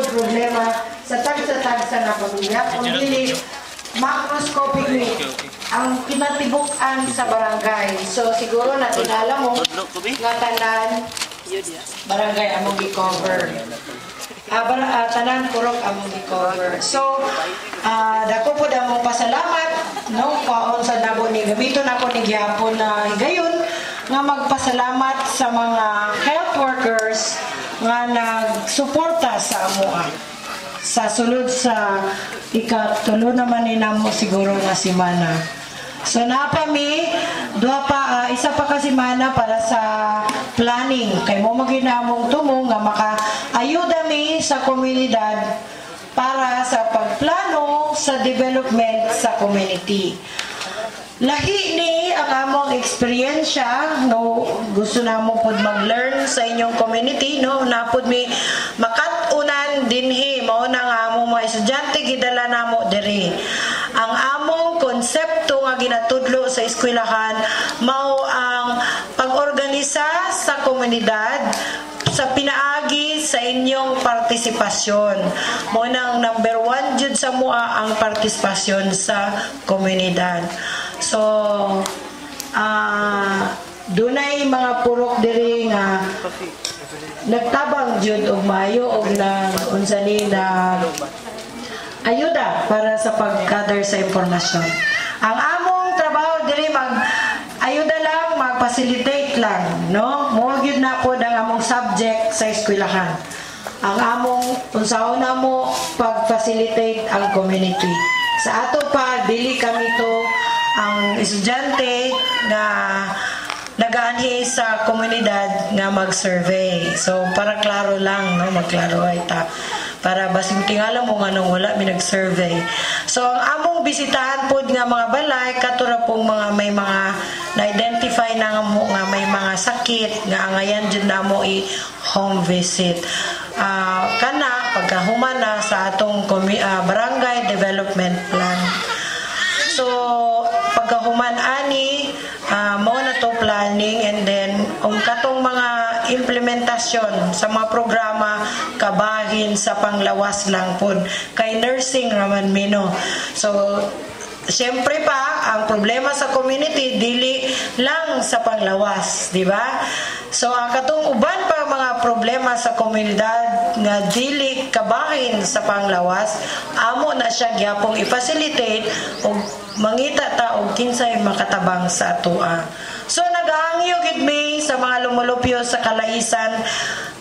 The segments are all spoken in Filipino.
po problema sa tagsa na pamilya kung dili macroscopic ni ang kinatibuk-an sa barangay. So siguro natin alam mo nga tanan barangay among gi-cover. Tanan kurok among gi-cover. So dako po damong pasalamat no kaon sa nabo ni gabito nako ni gihapon na higayon nga magpasalamat sa mga health workers nga nagsuporta sa amoa sa sulod sa ikatulo naman ni namo siguro nga semana. So napami isa pa ka semana para sa planning kay mo maginamong tumong nga makaayuda mi sa komunidad para sa pagplano sa development sa community. Lahi ni ang among eksperyensya no gusto namo pod mag-learn sa inyong community no napod mi makatunan dinhi mao na nga among mga estudyante gidala namo diri. Ang among konsepto nga ginatudlo sa eskwelahan mao ang pag-organisa sa komunidad sa pinaagi sa inyong partisipasyon. Mo nang number 1 jud sa mua ang partisipasyon sa komunidad. So dunay mga purok diri nga nagtabang jud og maayo og unsa ni na ayuda para sa pag-gather sa impormasyon. Ang among trabaho diri ayuda lang, mag-facilitate lang, no? Mo gyud na po ang among subject sa eskwelahan. Ang among unsaon namo pag-facilitate ang community. Sa ato pa dili kami to ang estudyante na nagaanhi sa komunidad nga mag-survey. So para klaro lang, no, magklaro ay ta para basing tingala mo nga nung wala mi nag-survey. So ang among bisitahan pod nga mga balay katura pong mga may mga na-identify na nga may mga sakit nga angayan jud namo i-home visit. Kana pagkahuman na sa atong barangay development plan. So pagkahuman ani mao na to planning and then katong mga implementasyon sa mga programa kabahin sa panglawas lang pod kay nursing raman mino. So siyempre pa ang problema sa community dili lang sa panglawas, di ba? So ang katong uban pa mga problema sa komunidad nga dili kabahin sa panglawas, amo na siya gyapong i-facilitate og mangita ta og kinsay makatabang sa atoa. So nagaangyo gid mi sa mga lumulupyo sa kalaisan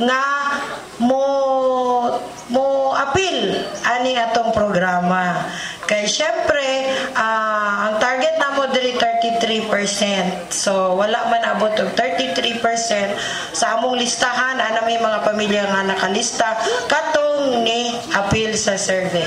nga mo apil ani atong programa. Kay syempre ang target namo diri 33%. So wala man abot og 33% sa among listahan ana may mga pamilya nga nakalista katong ni apil sa survey.